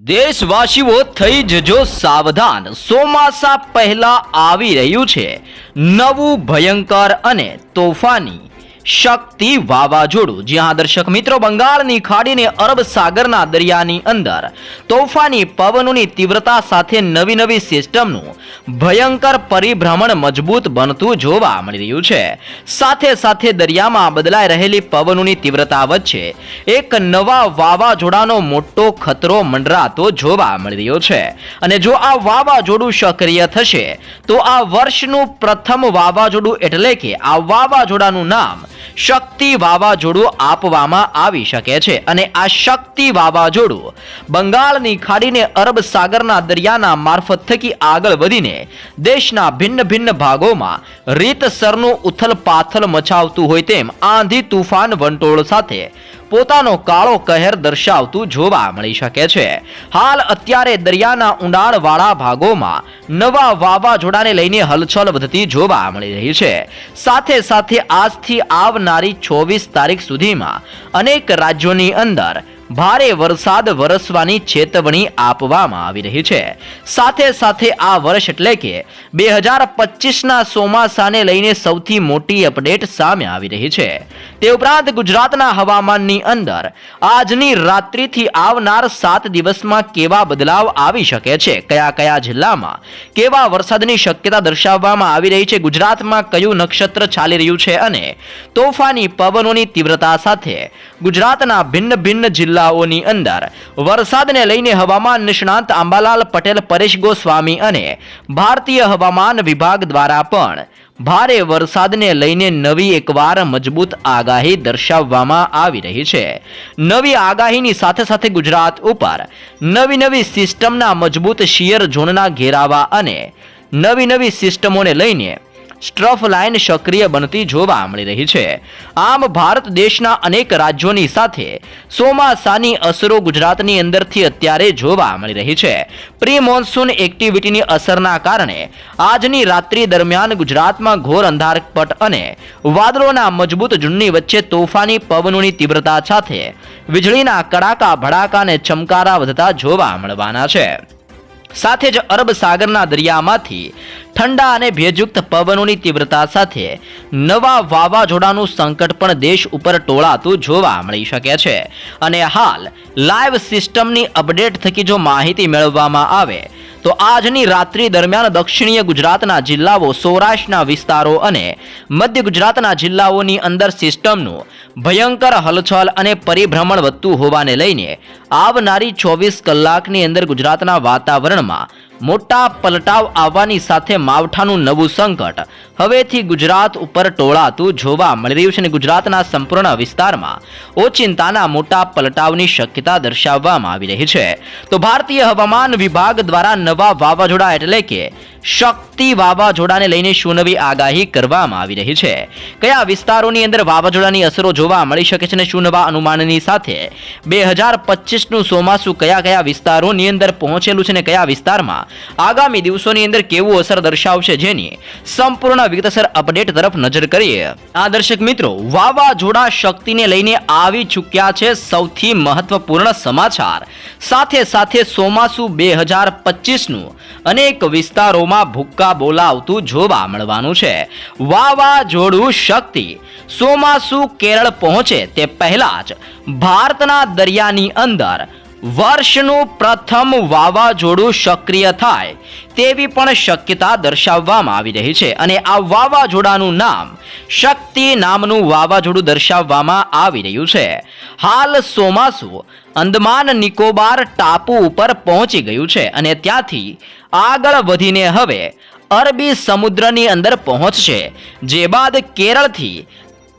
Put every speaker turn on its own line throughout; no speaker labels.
દેશવાસીઓ થઈ જજો સાવધાન, ચોમાસા પહેલા આવી રહ્યું છે નવું ભયંકર અને તોફાની શક્તિ વાવાઝોડું। જ્યાં દર્શક મિત્રો, બંગાળની ખાડીને અરબ સાગરના દરિયાની અંદર તોફાની પવનોની તીવ્રતા સાથે નવી નવી સિસ્ટમનું ભયંકર પરિભ્રમણ મજબૂત બનતું જોવા મળી રહ્યું છે। સાથે સાથે દરિયામાં બદલાઈ રહેલી પવનોની તીવ્રતા વચ્ચે એક નવા વાવાઝોડાનો મોટો ખતરો મંડરાતો જોવા મળી રહ્યો છે। અને જો આ વાવાઝોડું સક્રિય થશે તો આ વર્ષનું પ્રથમ વાવાઝોડું એટલે કે આ વાવાઝોડાનું નામ શક્તિ વાવાઝોડું આપવામાં આવી શકે છે। અને આ શક્તિ વાવાઝોડું બંગાળની ખાડીને અરબ સાગરના દરિયાના મારફત થકી આગળ વધીને દેશના ભિન્ન ભિન્ન ભાગોમાં રીતસરનું ઉથલપાથલ મચાવતું હોય તેમ આંધી તુફાન વંટોળ સાથે પોતાનો કાળો કહેર દર્શાવતું જોવા મળી શકે છે। હાલ અત્યારે દરિયાના ઊંડાણવાળા ભાગોમાં નવા વાવાઝોડાને લઈને હલચલ વધતી જોવા મળી રહી છે। સાથે સાથે આજથી આવનારી 24 તારીખ સુધીમાં અનેક રાજ્યોની અંદર ભારે વરસાદ વરસવાની ચેતવણી આપવામાં આવી રહી છે। સાથે સાથે આ વર્ષ એટલે કે 2025ના ચોમાસાને લઈને સૌથી મોટી અપડેટ સામે આવી રહી છે। તે ઉપરાંત ગુજરાતના હવામાનની અંદર આજની રાત્રિથી આવનાર 7 દિવસમાં કેવા બદલાવ આવી શકે છે, કયા કયા જિલ્લામાં કેવા વરસાદની શક્યતા દર્શાવવામાં આવી રહી છે, ગુજરાતમાં કયું નક્ષત્ર ચાલી રહ્યું છે અને તોફાની પવનોની તીવ્રતા સાથે ગુજરાતના ભિન્ન ભિન્ન જિલ્લાઓની અંદર વરસાદને લઈને હવામાન નિષ્ણાંત અંબાલાલ પટેલ, પરેશ ગોસ્વામી અને ભારતીય હવામાન વિભાગ દ્વારા પણ ભારે વરસાદને લઈને નવી એકવાર મજબૂત આગાહી દર્શાવવામાં આવી રહી છે। નવી આગાહીની સાથે સાથે ગુજરાત ઉપર નવી સિસ્ટમના મજબૂત શિયર ઝોનના ઘેરાવા અને નવી સિસ્ટમોને લઈને સ્ટ્રફ લાઇન સક્રિય બનતી જોવા મળી રહી છે। આમ ભારત દેશના અનેક રાજ્યોની સાથે ચોમાસાની અસરો ગુજરાતની અંદરથી અત્યારે જોવા મળી રહી છે। પ્રી મોન્સૂન એક્ટિવિટીની અસરના કારણે આજની રાત્રિ દરમિયાન ગુજરાતમાં ઘોર અંધારપટ અને વાદળોના મજબૂત ઝુંડની વચ્ચે તોફાની પવનોની તીવ્રતા સાથે વીજળીના કડાકા ભડાકા અને ચમકારા વધતા જોવા મળવાના છે। સાથે જ અરબ સાગરના દરિયામાંથી ઠંડા અને ભેજયુક્ત પવનોની તીવ્રતા સાથે નવા વાવાઝોડાનું સંકટ પણ દેશ ઉપર ટોળાતું જોવા મળી શકે છે। અને હાલ લાઈવ સિસ્ટમની અપડેટ થકી જો માહિતી મેળવવામાં આવે તો આજની રાત્રિ દરમિયાન દક્ષિણીય ગુજરાતના જિલ્લાઓ, સૌરાષ્ટ્રના વિસ્તારો અને મધ્ય ગુજરાતના જિલ્લાઓની અંદર સિસ્ટમનું ભયંકર હલચલ અને પરિભ્રમણ વધતું હોવાને લઈને આવનારી 24 કલાકની અંદર ગુજરાતના વાતાવરણમાં મોટા પલટાવ આવવાની સાથે માવઠાનું નવું સંકટ હવેથી ગુજરાત ઉપર ટોળાતું જોવા મળી રહ્યું છે અને ગુજરાતના સંપૂર્ણ વિસ્તારમાં ઓચિંતાના મોટા પલટાવની શક્યતા દર્શાવવામાં આવી રહી છે। તો ભારતીય હવામાન વિભાગ દ્વારા નવા વાવાઝોડા એટલે કે શક્તિ વાવાઝોડાને લઈને શું નવી આગાહી કરવામાં આવી રહી છે, કયા વિસ્તારોની અંદર વાવાઝોડાની અસરો જોવા મળી શકે છે અને શું નવા અનુમાનની સાથે 2025નું ચોમાસું કયા કયા વિસ્તારોની અંદર પહોંચેલું છે અને કયા વિસ્તારમાં આગામી દિવસોની અંદર કેવું અસર દર્શાવશે, જેની સંપૂર્ણ વિગતસર અપડેટ તરફ નજર કરીએ। આ દર્શક મિત્રો, વાવાઝોડા શક્તિને લઈને આવી ચૂક્યા છે સૌથી મહત્વપૂર્ણ સમાચાર। સાથે સાથે ચોમાસું 2025નું અનેક વિસ્તારોમાં ભૂક્કા બોલાવતું જોવા મળવાનું છે। વાવાઝોડું શક્તિ ચોમાસું કેરળ પહોંચે તે પહેલા જ ભારતના દરિયાની અંદર વર્ષનું પ્રથમ વાવાઝોડું સક્રિય થાય તેવી પણ શક્યતા દર્શાવવામાં આવી રહી છે। અને આ વાવાઝોડાનું નામ શક્તિ નામનું વાવાઝોડું દર્શાવવામાં આવી રહ્યું છે। હાલ ચોમાસું અંદમાન નિકોબાર ટાપુ ઉપર પહોંચી ગયું છે અને ત્યાંથી આગળ વધીને હવે અરબી સમુદ્રની અંદર પહોંચશે, જે બાદ કેરળથી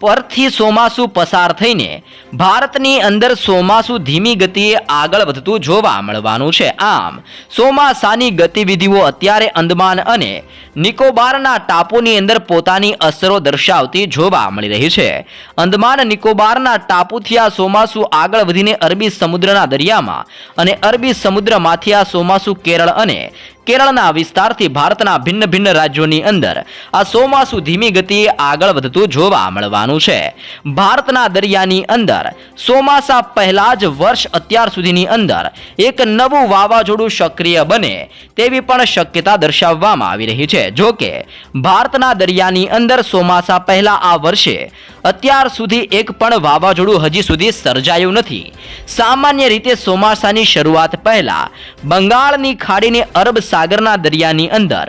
પરથી ચોમાસું પસાર થઈને ભારતની અંદર ચોમાસું ધીમી ગતિએ આગળ વધતું જોવા મળવાનું છે। આમ ચોમાસાની ગતિવિધિઓ અત્યારે અંદમાન અને નિકોબારના ટાપુની અંદર પોતાની અસરો દર્શાવતી જોવા મળી રહી છે. અંદમાન નિકોબારના ટાપુથી આ ચોમાસું આગળ વધીને અરબી સમુદ્રના દરિયામાં અને અરબી સમુદ્રમાંથી આ ચોમાસું કેરળ અને કેરળના વિસ્તારથી ભારતના ભિન્ન ભિન્ન રાજ્યોની અંદર આ ચોમાસું ધીમી ગતિએ આગળ વધતું જોવા મળવાનું છે. ભારતના દરિયાની અંદર ચોમાસા પહેલા જ વર્ષ અત્યાર સુધીની અંદર એક નવું વાવાઝોડું સક્રિય બને તેવી પણ શક્યતા દર્શાવવામાં આવી રહી છે. જો કે ભારતના દરિયાની અંદર ચોમાસા પહેલા આ વર્ષે અત્યાર સુધી એક પણ વાવાઝોડું હજી સુધી સર્જાયું નથી. સામાન્ય રીતે ચોમાસાની શરૂઆત પહેલા બંગાળની ખાડીને અરબ સાગરના દરિયાની અંદર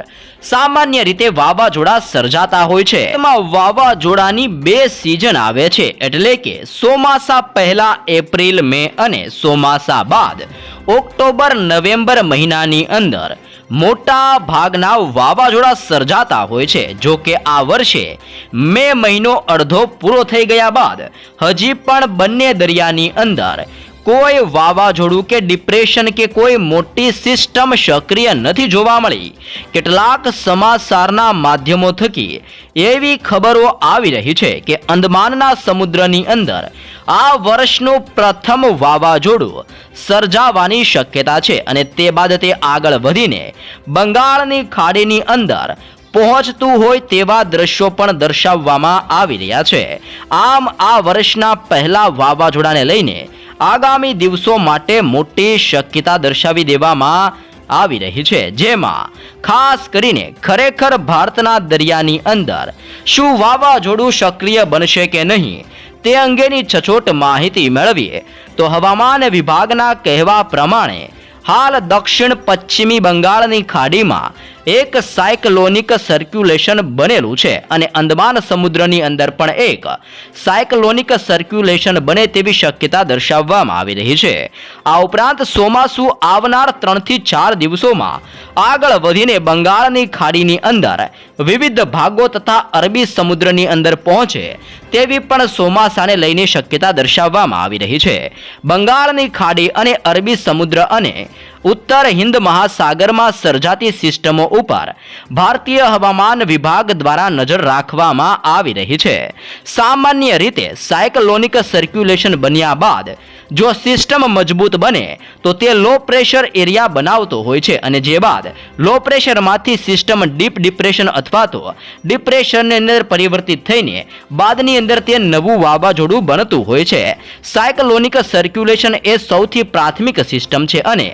સામાન્ય રીતે વાવાઝોડા સર્જાતા હોય છે. એમાં વાવાઝોડાની બે સિઝન આવે છે, એટલે કે ચોમાસા પહેલા એપ્રિલ, મે અને ચોમાસા બાદ ઓક્ટોબર, નવેમ્બર મહિનાની અંદર મોટા ભાગના વાવાઝોડા સર્જાતા હોય છે. જો કે આ વર્ષે મે મહિનો અડધો પૂરો થઈ ગયા બાદ હજી પણ બંને દરિયાની અંદર કોઈ વાવાઝોડું કે ડિપ્રેશન કે કોઈ મોટી સિસ્ટમ સક્રિય નથી જોવા મળી. કેટલાક સમાચારના માધ્યમો થકી એવી ખબરો આવી રહી છે કે અંદમાનના સમુદ્રની અંદર આ વર્ષનું પ્રથમ વાવાઝોડું સર્જાવાની શક્યતા છે અને તે બાદ તે આગળ વધીને બંગાળની ખાડીની અંદર પહોંચતું હોય તેવા દ્રશ્યો પણ દર્શાવવામાં આવી રહ્યા છે. આમ આ વર્ષના પહેલા વાવાઝોડાને લઈને આગામી દિવસો માટે મોટી શક્યતા દર્શાવી દેવામાં આવી રહી છે, જેમાં ખાસ કરીને ખરેખર ભારતના દરિયાની અંદર શું વાવાઝોડું સક્રિય બનશે કે નહીં તે અંગેની સચોટ માહિતી મેળવીએ તો હવામાન વિભાગના કહેવા પ્રમાણે હાલ દક્ષિણ પશ્ચિમી બંગાળની ખાડીમાં એક સાયક્લોનિક સર્ક્યુલેશન બનેલું છે અને અંદમાન સમુદ્રની અંદર પણ એક સાયક્લોનિક સર્ક્યુલેશન બને તેવી શક્યતા દર્શાવવામાં આવી રહી છે. આ ઉપરાંત ચોમાસું આવનાર 3 થી 4 દિવસોમાં આગળ વધીને બંગાળની ખાડીની અંદર વિવિધ ભાગો તથા અરબી સમુદ્રની અંદર પહોંચે તેવી પણ ચોમાસાને લઈને શક્યતા દર્શાવવામાં આવી રહી છે. બંગાળની ખાડી અને અરબી સમુદ્ર અને ઉત્તર હિન્દ મહાસાગરમાં સર્જાતી સિસ્ટમો ઉપર ભારતીય હવામાન વિભાગ દ્વારા નજર રાખવામાં આવી રહી છે. સામાન્ય રીતે સાયક્લોનિક સર્ક્યુલેશન બન્યા બાદ જો સિસ્ટમ મજબૂત બને તો તે લો પ્રેશર એરિયા બનાવતો હોય છે અને જે બાદ લો પ્રેશરમાંથી સિસ્ટમ ડીપ ડિપ્રેશન અથવા તો ડિપ્રેશનની અંદર પરિવર્તિત થઈને બાદની અંદર તે નવું વાવાઝોડું બનતું હોય છે. સાયક્લોનિક સર્ક્યુલેશન એ સૌથી પ્રાથમિક સિસ્ટમ છે અને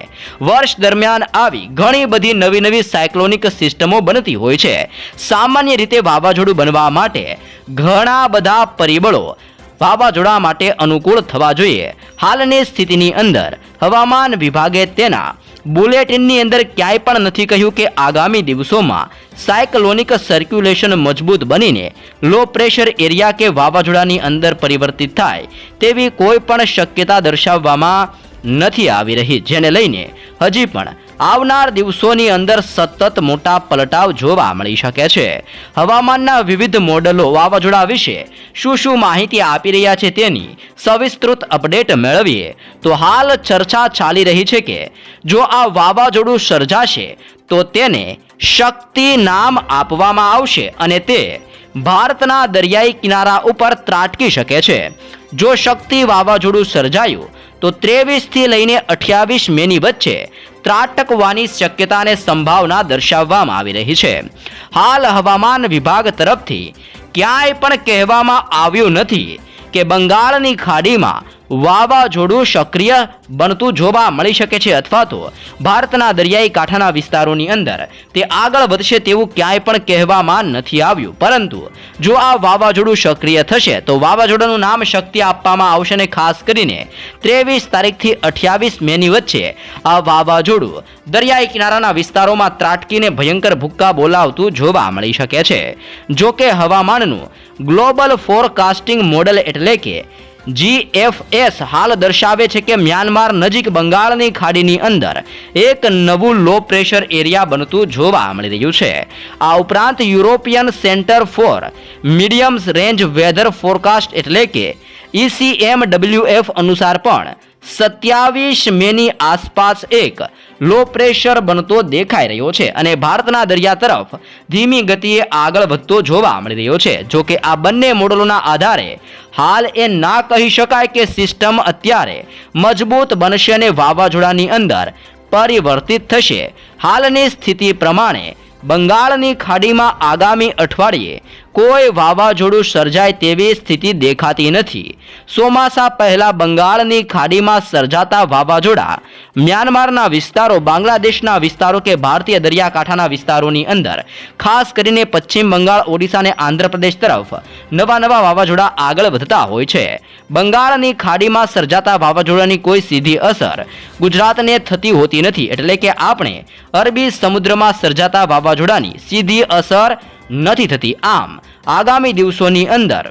વર્ષ દરમિયાન આવી ઘણી બધી નવી નવી સાયક્લોનિક સિસ્ટમો બનતી હોય છે. સામાન્ય રીતે વાવાઝોડું બનવા માટે ઘણા બધા પરિબળો વાવાઝોડા માટે અનુકૂળ થવા જોઈએ. હાલની સ્થિતિની અંદર હવામાન વિભાગે તેના બુલેટિનની અંદર ક્યાંય પણ નથી કહ્યું કે આગામી દિવસોમાં સાયક્લોનિક સર્ક્યુલેશન મજબૂત બનીને લો પ્રેશર એરિયા કે વાવાઝોડાની અંદર પરિવર્તિત થાય તેવી કોઈ પણ શક્યતા દર્શાવવામાં નથી આવી રહી, જેને લઈને હજી પણ આવનાર દિવસોની અંદર સતત મોટા પલટાવ જોવા મળી શકે છે. હવામાનના વિવિધ મોડલો વાવાઝોડા વિશે શું માહિતી આપી રહ્યા છે તેની સવિસ્તૃત અપડેટ મેળવીએ તો હાલ ચર્ચા ચાલી રહી છે કે જો આ વાવાઝોડું સર્જાશે તો તેને શક્તિ નામ આપવામાં આવશે અને તે ભારતના દરિયાઈ કિનારા ઉપર ત્રાટકી શકે છે. જો શક્તિ વાવાઝોડું સર્જાયું તો 23 થી લઈને 28 મેની વચ્ચે ત્રાટકવાની શક્યતાને સંભાવના દર્શાવવામાં આવી રહી છે. હાલ હવામાન વિભાગ તરફથી ક્યાંય પણ કહેવામાં આવ્યું નથી કે બંગાળની ખાડીમાં વાવાઝોડું સક્રિય બનતું જોવા મળી શકે છે અથવા તો ભારતના દરિયાઈ કાંઠાના વિસ્તારોની અંદર તે આગળ વધશે તેવું ક્યાંય પણ કહેવામાં નથી આવ્યું. પરંતુ જો આ વાવાઝોડું સક્રિય થશે તો વાવાઝોડાનું નામ શક્તિ આપવામાં આવશે અને ખાસ કરીને 23 તારીખથી 28 મેની વચ્ચે આ વાવાઝોડું દરિયાઈ કિનારાના વિસ્તારોમાં ત્રાટકીને ભયંકર ભૂક્કા બોલાવતું જોવા મળી શકે છે. જો કે હવામાનનું ગ્લોબલ ફોરકાસ્ટિંગ મોડેલ એટલે કે GFS હાલ દર્શાવે છે કે મ્યાનમાર નજીક બંગાળની ખાડીની અંદર એક નવું લો પ્રેશર એરિયા બનતું જોવા મળી રહ્યું છે. આ ઉપરાંત European centre for medium range weather forecast એટલે કે ECMWF અનુસાર પણ 27 મેની આસપાસ એક લો પ્રેશર બનતો દેખાઈ રહ્યો છે અને ભારતના દરિયા તરફ ધીમી ગતિએ આગળ વધતો જોવા મળી રહ્યો છે. જો કે આ બંને મોડલોના આધારે હાલ એ ના કહી શકાય કે સિસ્ટમ અત્યારે મજબૂત બનશે અને વાવાઝોડાની અંદર પરિવર્તિત થશે. હાલની સ્થિતિ પ્રમાણે બંગાળની ખાડીમાં આગામી અઠવાડિયે કોઈ વાવાઝોડું સર્જાય તેવી સ્થિતિ દેખાતી નથી. ચોમાસા પહેલા બંગાળની ખાડીમાં સર્જાતા વાવાઝોડા મ્યાનમારના વિસ્તારો, બાંગ્લાદેશના વિસ્તારો કે ભારતીય દરિયાકાંઠાના વિસ્તારોની અંદર ખાસ કરીને પશ્ચિમ બંગાળ, ઓડિશા અને આંધ્રપ્રદેશ તરફ નવા વાવાઝોડા આગળ વધતા હોય છે. બંગાળની ખાડીમાં સર્જાતા વાવાઝોડાની કોઈ સીધી અસર ગુજરાતને થતી હોતી નથી, એટલે કે આપણે અરબી સમુદ્રમાં સર્જાતા વાવાઝોડાની સીધી અસર નથી થતી. આમ આગામી દિવસોની અંદર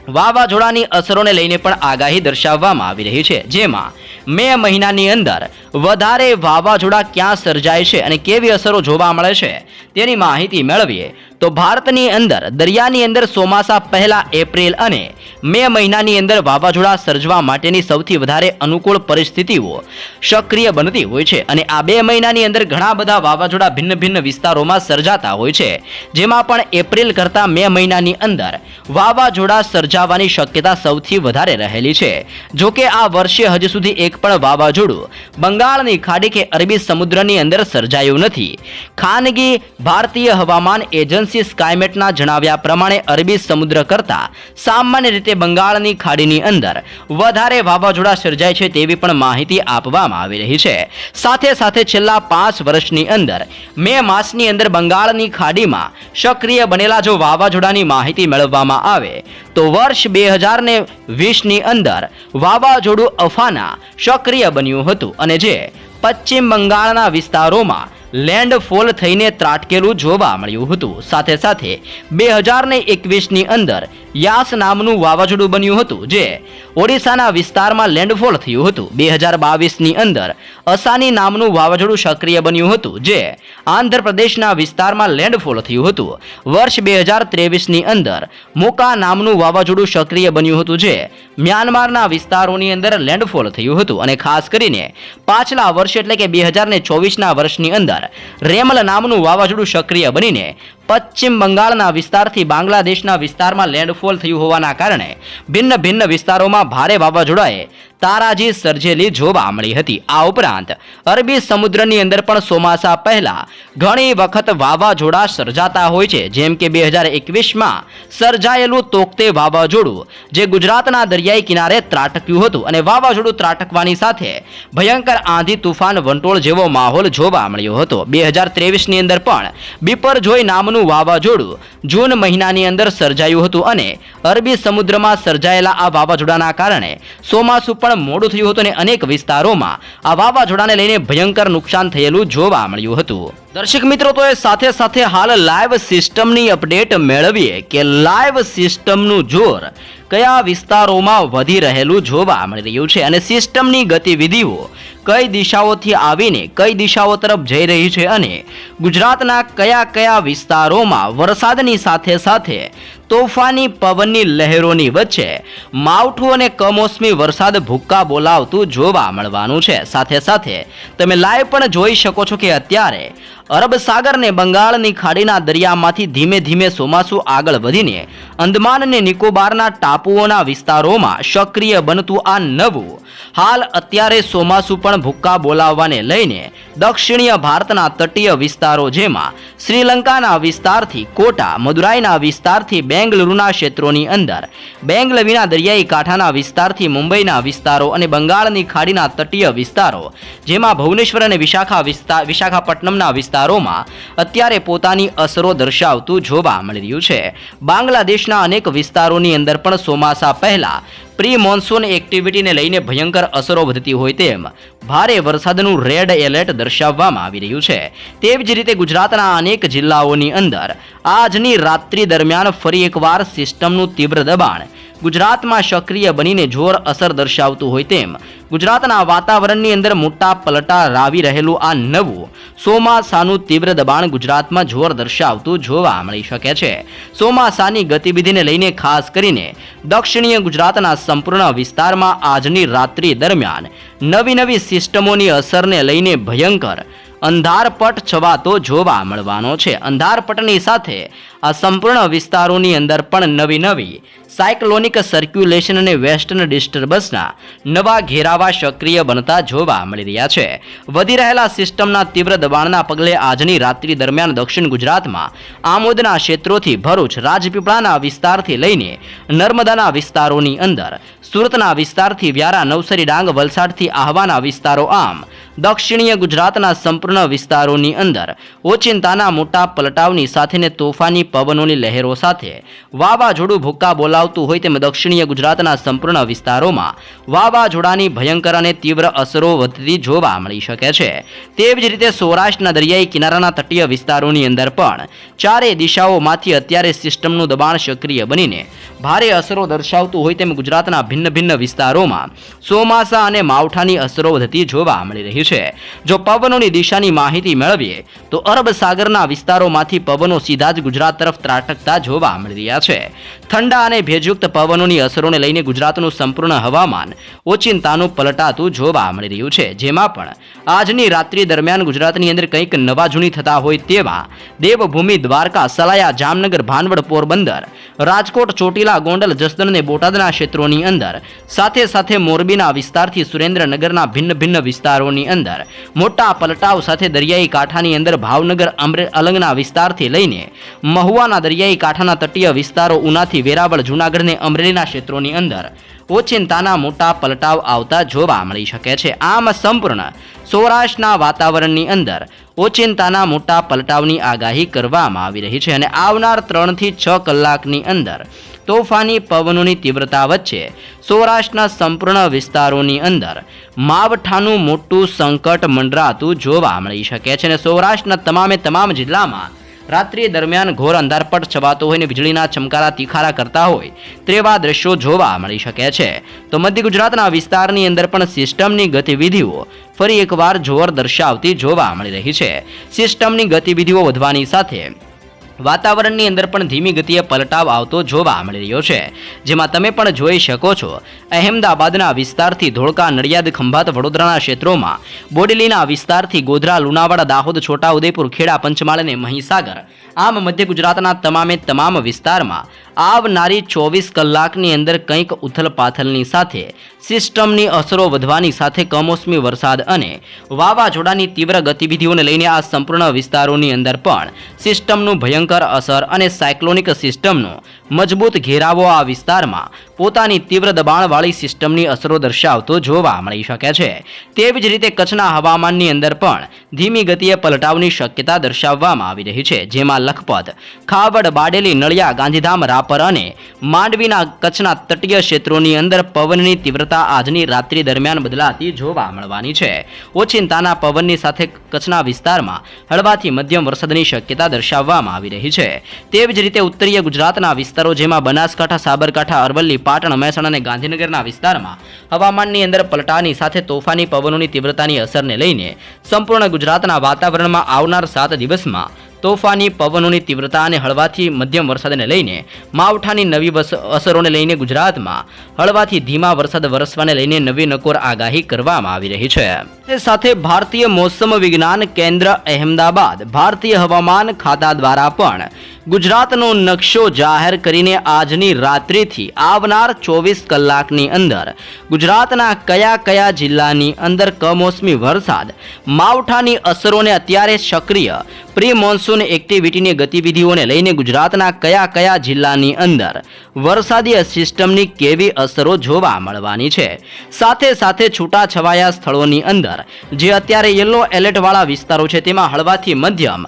વાવાઝોડાની અસરોને લઈને પણ આગાહી દર્શાવવામાં આવી રહી છે, જેમાં મે મહિનાની અંદર વધારે વાવાઝોડા ક્યાં સર્જાય છે અને કેવી અસરો જોવા મળે છે તેની માહિતી મેળવીએ તો ભારતની અંદર દરિયાની અંદર ચોમાસા પહેલા એપ્રિલ અને મે મહિનાની અંદર વાવાઝોડા સર્જવા માટેની સૌથી વધારે અનુકૂળ પરિસ્થિતિઓ સક્રિય બનતી હોય છે અને આ 2 મહિનાની અંદર ઘણા બધા વાવાઝોડા ભિન્ન વિસ્તારોમાં સર્જાતા હોય છે, જેમાં પણ એપ્રિલ કરતાં મે મહિનાની અંદર વાવાઝોડા સર્જાવાની શક્યતા સૌથી વધારે રહેલી છે. જો કે આ વર્ષે હજુ સુધી એક પણ વાવાઝોડું બંગાળની ખાડી કે અરબી સમુદ્રની અંદર સર્જાયું નથી. ખાનગી ભારતીય હવામાન એજન્સી સ્કાયમેટના જણાવ્યા પ્રમાણે અરબી સમુદ્ર કરતાં સામાન્ય રીતે બંગાળની ખાડીની અંદર વધારે વાવાઝોડા સર્જાય છે તેવી પણ માહિતી આપવામાં આવી રહી છે. સાથે છેલ્લા 5 વર્ષની અંદર મે માસની અંદર બંગાળની ખાડીમાં સક્રિય બનેલા જો વાવાઝોડાની માહિતી મેળવવામાં આવે તો વર્ષ 2020ની અંદર વાવાઝોડું અફાના સક્રિય બન્યું હતું અને જે પશ્ચિમ બંગાળના વિસ્તારોમાં લેન્ડફોલ થઈને ત્રાટકેલું જોવા મળ્યું હતું. સાથે 2021ની અંદર યાસ નામનું વાવાઝોડું બન્યું હતું જે ઓડિશાના વિસ્તારમાં લેન્ડફોલ થયું હતું. 2022ની અંદર અસાની નામનું વાવાઝોડું સક્રિય બન્યું હતું જે આંધ્રપ્રદેશના વિસ્તારમાં લેન્ડફોલ થયું હતું. વર્ષ 2023ની અંદર મોકા નામનું વાવાઝોડું સક્રિય બન્યું હતું જે મ્યાનમારના વિસ્તારોની અંદર લેન્ડફોલ થયું હતું અને ખાસ કરીને પાછલા વર્ષ એટલે કે 2024ના વર્ષની અંદર રેમલ નામનું વાવાઝોડું સક્રિય બનીને પશ્ચિમ બંગાળના વિસ્તારથી બાંગ્લાદેશના વિસ્તારમાં લેન્ડફોલ થયું હોવાના કારણે ભિન્ન વિસ્તારોમાં ભારે વાવાઝોડાએ તારાજી સર્જેલી જોવા મળી હતી. આ ઉપરાંત અરબી સમુદ્રની અંદર પણ ચોમાસા પહેલા ઘણી વખત વાવાઝોડા સર્જાતા હોય છે, જેમ કે 2021માં સર્જાયેલું તોકતે વાવાઝોડું જે ગુજરાતના દરિયાઈ કિનારે ત્રાટક્યું હતું અને વાવાઝોડું ત્રાટકવાની સાથે ભયંકર આંધી, તુફાન, વંટોળ જેવો માહોલ જોવા મળ્યો હતો. 2023ની અંદર પણ બિપરજોય નામનું વાવાઝોડું જૂન મહિનાની અંદર સર્જાયું હતું અને અરબી સમુદ્રમાં સર્જાયેલા આ વાવાઝોડાના કારણે ચોમાસું પણ મોડું થયું હતું અને અનેક વિસ્તારોમાં આ વાવાઝોડાને લઈને ભયંકર નુકસાન થયેલું જોવા મળ્યું હતું. દર્શક મિત્રો, તો એ સાથે હાલ લાઈવ સિસ્ટમની અપડેટ મેળવીએ કે લાઈવ સિસ્ટમનું જોર કયા વિસ્તારોમાં વધી રહેલું જોવા મળી રહ્યું છે અને સિસ્ટમની ગતિવિધિઓ કઈ દિશાઓથી આવીને કઈ દિશાઓ તરફ જઈ રહી છે અને ગુજરાતના કયા વિસ્તારોમાં વરસાદની સાથે તોફાની પવનની લહેરોની વચ્ચે માવઠું અને કમોસમી વરસાદ ભૂક્કા બોલાવતું જોવા મળવાનું છે. સાથે તમે લાઈવ પણ જોઈ શકો છો કે અત્યારે અરબ સાગર ને બંગાળની ખાડીના દરિયામાંથી ધીમે ચોમાસું આગળ વધીને અંદમાન અને નિકોબારના ટાપુઓના વિસ્તારોમાં સક્રિય બનતું આ નવું હાલ અત્યારે ચોમાસું પણ ભૂક્કા બોલાવવાને લઈને દક્ષિણીય ભારતના તટીય વિસ્તારો જેમાં શ્રીલંકાના વિસ્તારથી કોટા, મદુરાઈના વિસ્તારથી બેંગલુરુના ક્ષેત્રોની અંદર, બેંગલવીના દરિયાઈ કાંઠાના વિસ્તારથી મુંબઈના વિસ્તારો અને બંગાળની ખાડીના તટીય વિસ્તારો જેમાં ભુવનેશ્વર અને વિશાખાપટ્ટનમના વિસ્તારોમાં અત્યારે પોતાની અસરો દર્શાવતું જોવા મળી રહ્યું છે. બાંગ્લાદેશના અનેક વિસ્તારોની અંદર પણ ચોમાસા પહેલા પ્રી મોન્સૂન એક્ટિવિટીને લઈને ભયંકર અસરો વધતી હોય તેમ ભારે વરસાદનું રેડ એલર્ટ દર્શાવવામાં આવી રહ્યું છે. તેવી જ રીતે ગુજરાતના અનેક જિલ્લાઓની અંદર આજની રાત્રિ દરમિયાન ફરી એકવાર સિસ્ટમનું તીવ્ર દબાણ ગુજરાતમાં સક્રિય બનીને જોર અસર દર્શાવતું હોય તેમ ગુજરાતના વાતાવરણની અંદર મોટા પલટા લાવી રહેલું આ નવું ચોમાસાનું તીવ્ર દબાણ ગુજરાતમાં જોર દર્શાવતું જોવા મળી શકે છે. ચોમાસાની ગતિવિધિને લઈને ખાસ કરીને દક્ષિણીય ગુજરાતના સંપૂર્ણ વિસ્તારમાં આજની રાત્રિ દરમિયાન નવી સિસ્ટમોની અસરને લઈને ભયંકર અંધારપટ છવાતો જોવા મળવાનો છે. અંધારપટની સાથે આ સંપૂર્ણ વિસ્તારોની અંદર પણ નવી સાયક્લોનિક સર્ક્યુલેશન અને વેસ્ટર્ન ડિસ્ટર્બન્સના નવા ઘેરાવા સક્રિય બનતા જોવા મળી રહ્યા છે. વધી રહેલા સિસ્ટમના તીવ્ર દબાણના પગલે આજની રાત્રિ દરમિયાન દક્ષિણ ગુજરાતમાં આમોદના ક્ષેત્રોથી ભરૂચ, રાજપીપળાના વિસ્તારથી લઈને નર્મદાના વિસ્તારોની અંદર, સુરતના વિસ્તારથી વ્યારા, નવસારી, ડાંગ, વલસાડથી આહવાના વિસ્તારો, આમ દક્ષિણીય ગુજરાતના સંપૂર્ણ વિસ્તારોની અંદર ઓચિંતાના મોટા પલટાવની સાથેને તોફાની પવનોની લહેરો સાથે વાવાઝોડું ભૂક્કા બોલાવતું હોય તેમ દક્ષિણીય ગુજરાતના સંપૂર્ણ વિસ્તારોમાં વાવાઝોડાની ભયંકર અને તીવ્ર અસરો વધતી જોવા મળી શકે છે. તેવી જ રીતે સૌરાષ્ટ્રના દરિયાઈ કિનારાના તટીય વિસ્તારોની અંદર પણ ચારે દિશાઓમાંથી અત્યારે સિસ્ટમનું દબાણ સક્રિય બનીને ભારે અસરો દર્શાવતું હોય તેમ ગુજરાતના ભિન્ન વિસ્તારોમાં ચોમાસા અને માવઠાની અસરો વધતી જોવા મળી રહી છે. જો પવનોની દિશાની માહિતી મેળવીએ તો અરબ સાગરના વિસ્તારોમાંથી પવનો સીધા જ ગુજરાત તરફ ત્રાટકતા જોવા મળી રહ્યા છે. ઠંડા અને ભેજયુક્ત પવનોની અસરોને લઈને ગુજરાતનું સંપૂર્ણ હવામાન ઓચિંતાનું પલટાતું જોવા મળી રહ્યું છે. જેમાં પણ આજની રાત્રિ દરમિયાન ગુજરાતની અંદર કંઈક નવા જૂની થતા હોય તેવા દેવભૂમિ, દ્વારકા, સલાયા, જામનગર, ભાનવડ, પોરબંદર, રાજકોટ, ચોટીલા, ગોંડલ, જસદણ અને બોટાદના ક્ષેત્રોની અંદર, સાથે મોરબીના વિસ્તારથી સુરેન્દ્રનગરના ભિન્ન વિસ્તારોની અંદર મોટા પલટાવ સાથે દરિયાઈ કાંઠાની અંદર ભાવનગર, અલંગના વિસ્તારથી લઈને મહુવાના દરિયાઈ કાંઠાના તટીય વિસ્તારો, ઉનાથી વેરાવળ, જૂનાગઢ અને અમરેલીના ક્ષેત્રોની અંદર ઓચિંતાના મોટા પલટાવ આવતા જોવા મળી શકે છે. આમ સંપૂર્ણ સૌરાષ્ટ્રના વાતાવરણની અંદર ઓચિંતાના મોટા પલટાવની આગાહી કરવામાં આવી રહી છે અને આવનાર 3 થી 6 કલાકની અંદર તોફાની પવનોની તીવ્રતા વચ્ચે સૌરાષ્ટ્રના સંપૂર્ણ વિસ્તારોની અંદર માવઠાનું મોટું સંકટ મંડરાતું જોવા મળી શકે છે અને સૌરાષ્ટ્રના તમામ જિલ્લામાં રાત્રિ દરમિયાન ઘોર અંધારપટ છવાતો હોય ને વીજળીના ચમકારા તીખારા કરતા હોય તેવા દ્રશ્યો જોવા મળી શકે છે. તો મધ્ય ગુજરાતના વિસ્તારની અંદર પણ સિસ્ટમની ગતિવિધિઓ ફરી એકવાર જોર દર્શાવતી જોવા મળી રહી છે. સિસ્ટમની ગતિવિધિઓ વધવાની સાથે વાતાવરણની અંદર પણ ધીમી ગતિએ પલટાવ આવતો જોવા મળી રહ્યો છે. જેમાં તમે પણ જોઈ શકો છો અહેમદાબાદના વિસ્તારથી ધોળકા, નડિયાદ, ખંભાત, વડોદરાના ક્ષેત્રોમાં, બોડેલીના વિસ્તારથી ગોધરા, લુણાવાડા, દાહોદ, છોટાઉદેપુર, ખેડા, પંચમહાલ અને મહીસાગર, આમ મધ્ય ગુજરાતના તમામ વિસ્તારમાં આવનારી 24 કલાકની અંદર કંઈક ઉથલપાથલની સાથે સિસ્ટમની અસરો વધવાની સાથે કમોસમી વરસાદ અને વાવાઝોડાની તીવ્ર ગતિવિધિઓને લઈને આ સંપૂર્ણ વિસ્તારોની અંદર પણ સિસ્ટમનું ભયંકર અસર અને સાયક્લોનિક સિસ્ટમનો મજબૂત ઘેરાવો આ વિસ્તારમાં પોતાની તીવ્ર દબાણવાળી સિસ્ટમની અસરો દર્શાવતો જોવા મળી શકે છે. તેવી જ રીતે કચ્છના હવામાનની અંદર પણ ધીમી ગતિએ પલટાવની શક્યતા દર્શાવવામાં આવી રહી છે. જેમાં લખપત, ખાવડ, બારડોલી, નળિયા, ગાંધીધામ, રાપર અને માંડવીના કચ્છના તટીય ક્ષેત્રોની અંદર પવનની તીવ્રતા આજની રાત્રિ દરમિયાન બદલાતી જોવા મળવાની છે. ઓચિંતાના પવનની સાથે કચ્છના વિસ્તારમાં હળવાથી મધ્યમ વરસાદની શક્યતા દર્શાવવામાં આવી રહી છે. તેવી જ રીતે ઉત્તરીય ગુજરાતના વિસ્તારો જેમાં બનાસકાંઠા, સાબરકાંઠા, અરવલ્લી, પાટણ, મહેસાણા અને ગાંધીનગરના વિસ્તારમાં હવામાનની અંદર પલટાની સાથે તોફાની પવનોની તીવ્રતાની અસરને લઈને સંપૂર્ણ ગુજરાતના વાતાવરણમાં આવનાર 7 દિવસમાં તોફાની પવનોની તીવ્રતા અને હળવાથી મધ્યમ વરસાદને લઈને માવઠાની નવી અસરોને લઈને ગુજરાતમાં હળવાથી ધીમા વરસાદ વરસવાને લઈને નવી નકોર આગાહી કરવામાં આવી રહી છે. તે સાથે ભારતીય મોસમ વિજ્ઞાન કેન્દ્ર અહેમદાબાદ, ભારતીય હવામાન ખાતા દ્વારા પણ ગુજરાતનો નકશો જાહેર કરીને આજની રાત્રિથી આવનાર 24 કલાકની અંદર ગુજરાતના કયા જિલ્લાની અંદર કમોસમી વરસાદ, માવઠાની અસરોને અત્યારે સક્રિય પ્રી મોન્સૂન એક્ટિવિટીની ગતિવિધિઓને લઈને ગુજરાતના કયા જિલ્લાની અંદર વરસાદી સિસ્ટમની કેવી અસરો જોવા મળવાની છે. સાથે છૂટાછવાયા સ્થળોની અંદર જે અત્યારે યલો એલર્ટવાળા વિસ્તારો છે તેમાં હળવાથી મધ્યમ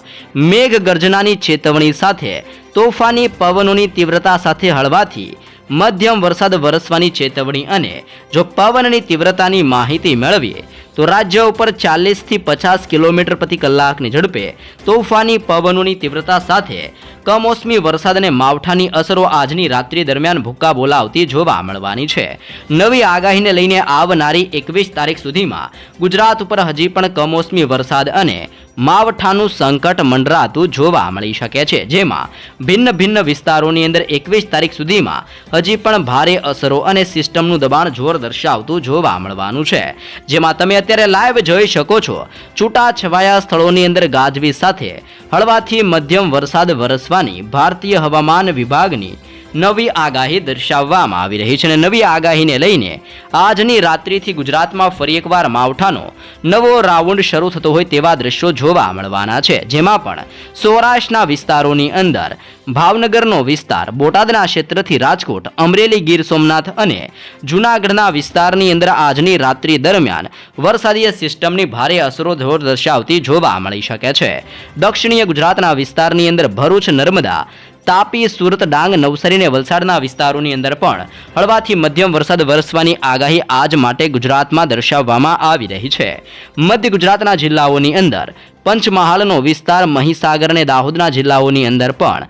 મેઘ ગર્જનાની ચેતવણી સાથે તોફાની પવનોની તીવ્રતા સાથે હળવાથી મધ્યમ વરસાદ વરસવાની ચેતવણી અને જો પવનની તીવ્રતાની માહિતી મેળવીએ તો રાજ્ય ઉપર 40થી 50 કિલોમીટર પ્રતિ કલાકની ઝડપે તોફાની પવનોની તીવ્રતા સાથે કમોસમી વરસાદ અને માવઠાની અસરો આજની રાત્રિ દરમિયાન ભૂક્કા બોલાવતી જોવા મળવાની છે. નવી આગાહીને લઈને આવનારી 21 તારીખ સુધીમાં ગુજરાત ઉપર હજી પણ કમોસમી વરસાદ અને માવઠાનું સંકટ મંડરાતું જોવા મળી શકે છે, જેમાં ભિન્ન વિસ્તારોની અંદર 21 તારીખ સુધીમાં હજી પણ ભારે અસરો અને સિસ્ટમનું દબાણ જોર દર્શાવતું જોવા મળવાનું છે. જેમાં તમે અત્યારે લાઈવ જોઈ શકો છો, છૂટાછવાયા સ્થળોની અંદર ગાજવીજ સાથે હળવાથી મધ્યમ વરસાદ વરસવાની ભારતીય હવામાન વિભાગની નવી આગાહી દર્શાવવામાં આવી રહી છે. અને નવી આગાહીને લઈને આજની રાત્રિથી ગુજરાતમાં ફરી એકવાર માવઠાનો નવો રાઉન્ડ શરૂ થતો હોય તેવા દ્રશ્યો જોવા મળવાના છે, જેમાં પણ સૌરાષ્ટ્રના વિસ્તારોની અંદર ભાવનગરનો વિસ્તાર, બોટાદના ક્ષેત્રથી રાજકોટ, અમરેલી, ગીર સોમનાથ અને જૂનાગઢના વિસ્તારની અંદર આજની રાત્રિ દરમિયાન વરસાદીય સિસ્ટમની ભારે અસરો જોર દર્શાવતી જોવા મળી શકે છે. દક્ષિણીય ગુજરાતના વિસ્તારની અંદર ભરૂચ, નર્મદા, તાપી, સુરત, ડાંગ, નવસારી અને વલસાડના વિસ્તારોની અંદર પણ હળવાથી મધ્યમ વરસાદ વરસવાની આગાહી આજ માટે ગુજરાતમાં દર્શાવવામાં આવી રહી છે. મધ્ય ગુજરાતના જિલ્લાઓની અંદર પંચમહાલનો વિસ્તાર, મહીસાગર અને દાહોદના જિલ્લાઓની અંદર પણ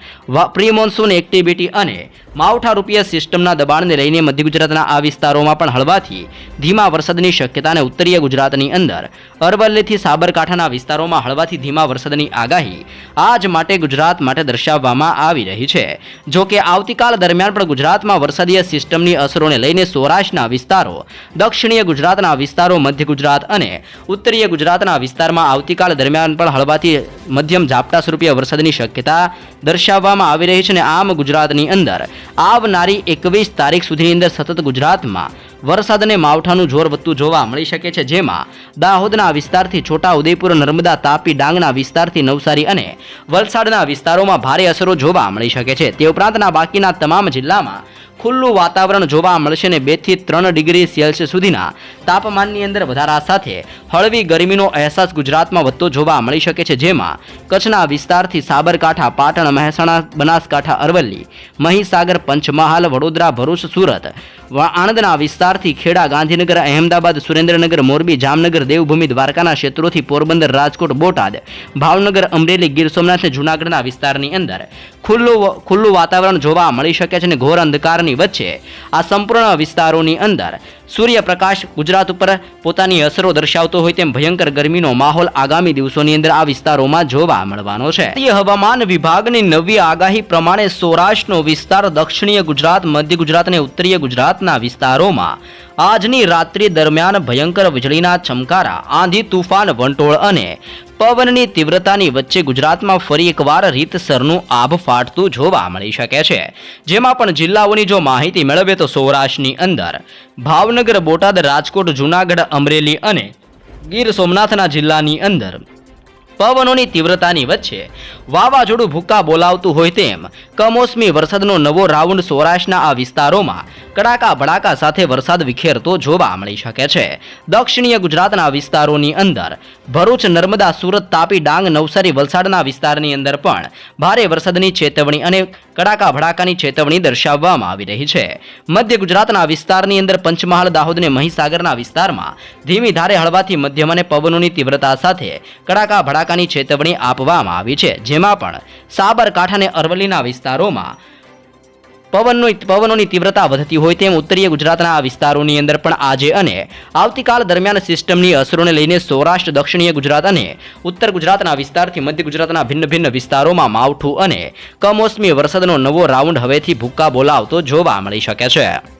પ્રી મોન્સૂન એક્ટિવિટી અને માવઠારૂપીય સિસ્ટમના દબાણને લઈને મધ્ય ગુજરાતના આ વિસ્તારોમાં પણ હળવાથી ધીમા વરસાદની શક્યતા અને ઉત્તરીય ગુજરાતની અંદર અરવલ્લીથી સાબરકાંઠાના વિસ્તારોમાં હળવાથી ધીમા વરસાદની આગાહી આજ માટે ગુજરાત માટે દર્શાવવામાં આવી રહી છે. જો કે આવતીકાલ દરમિયાન પણ ગુજરાતમાં વરસાદીય સિસ્ટમની અસરોને લઈને સૌરાષ્ટ્રના વિસ્તારો, દક્ષિણીય ગુજરાતના વિસ્તારો, મધ્ય ગુજરાત અને ઉત્તરીય ગુજરાતના વિસ્તારમાં આવતીકાલ દરમિયાન પણ હળવાથી મધ્યમ ઝાપટા સ્વરૂપે વરસાદની શક્યતા દર્શાવવામાં આવી રહી છે. અને આમ ગુજરાતની અંદર આવનારી 21 તારીખ સુધીની અંદર સતત ગુજરાતમાં વરસાદ અને માવઠાનું જોર વધતું જોવા મળી શકે છે, જેમાં દાહોદના વિસ્તારથી છોટા ઉદેપુર, નર્મદા, તાપી, ડાંગના વિસ્તારથી નવસારી અને વલસાડના વિસ્તારોમાં ભારે અસરો જોવા મળી શકે છે. તે ઉપરાંતના બાકીના તમામ જિલ્લામાં ખુલ્લું વાતાવરણ જોવા મળશે અને 2 થી 3 ડિગ્રી સેલ્સિયસ સુધીના તાપમાનની અંદર વધારા સાથે હળવી ગરમીનો અહેસાસ ગુજરાતમાં વધતો જોવા મળી શકે છે, જેમાં કચ્છના વિસ્તારથી સાબરકાંઠા, પાટણ, મહેસાણા, બનાસકાંઠા, અરવલ્લી, મહીસાગર, પંચમહાલ, વડોદરા, ભરૂચ, સુરત, આણંદના વિસ્તારથી ખેડા, ગાંધીનગર, અહેમદાબાદ, સુરેન્દ્રનગર, મોરબી, જામનગર, દેવભૂમિ, દ્વારકાના ક્ષેત્રોથી પોરબંદર, રાજકોટ, બોટાદ, ભાવનગર, અમરેલી, ગીર સોમનાથ અને જૂનાગઢના વિસ્તારની અંદર ખુલ્લું વાતાવરણ જોવા મળી શકે છે. અને ઘોર અંધકારની વચ્ચે આ સંપૂર્ણ વિસ્તારોની અંદર સૂર્યપ્રકાશ ગુજરાત ઉપર પોતાની અસરો દર્શાવતો હોય તેમ ભયંકર ગરમીનો માહોલ આગામી દિવસોની અંદર આ વિસ્તારોમાં જોવા મળવાનો છે. હવામાન વિભાગની નવી આગાહી પ્રમાણે સૌરાષ્ટ્રનો વિસ્તાર, દક્ષિણીય ગુજરાત, મધ્ય ગુજરાત અને ઉત્તરીય ગુજરાતના વિસ્તારોમાં આજની રાત્રિ દરમિયાન ભયંકર વીજળીના ચમકારા, આંધી, તુફાન, વંટોળ અને પવનની તીવ્રતાની વચ્ચે ગુજરાતમાં ફરી એકવાર રીતસરનું આભ ફાટતું જોવા મળી શકે છે. જેમાં પણ જિલ્લાઓની જો માહિતી મેળવીએ તો સૌરાષ્ટ્રની અંદર ભાવનગર, બોટાદ, રાજકોટ, જૂનાગઢ, અમરેલી અને ગીર સોમનાથના જિલ્લાની અંદર પવનોની તીવ્રતાની વચ્ચે વાવાઝોડું ભૂક્કા બોલાવતું હોય તેમ કમોસમી વરસાદનો નવો રાઉન્ડ સૌરાષ્ટ્રના આ વિસ્તારોમાં કડાકા ભડાકા સાથે વરસાદ વિખેરતો જોવા મળી શકે છે. દક્ષિણીય ગુજરાતના વિસ્તારોની અંદર ભરૂચ, નર્મદા, સુરત, તાપી, ડાંગ, નવસારી, વલસાડના વિસ્તારની અંદર પણ ભારે વરસાદની ચેતવણી અને કડાકા ભડાકાની ચેતવણી દર્શાવવામાં આવી રહી છે. મધ્ય ગુજરાતના વિસ્તારની અંદર પંચમહાલ, દાહોદ અને મહીસાગરના વિસ્તારમાં ધીમી ધારે હળવાથી મધ્યમ અને પવનોની તીવ્રતા સાથે કડાકા ભડાકાની ચેતવણી આપવામાં આવી છે, જેમાં પણ સાબરકાંઠા અને અરવલ્લીના વિસ્તારોમાં પવનોની તીવ્રતા વધતી હોય તેમ ઉત્તરીય ગુજરાતના આ વિસ્તારોની અંદર પણ આજે અને આવતીકાલ દરમિયાન સિસ્ટમની અસરોને લઈને સૌરાષ્ટ્ર, દક્ષિણીય ગુજરાત અને ઉત્તર ગુજરાતના વિસ્તારથી મધ્ય ગુજરાતના ભિન્ન વિસ્તારોમાં માવઠું અને કમોસમી વરસાદનો નવો રાઉન્ડ હવેથી ભૂક્કા બોલાવતો જોવા મળી શકે છે.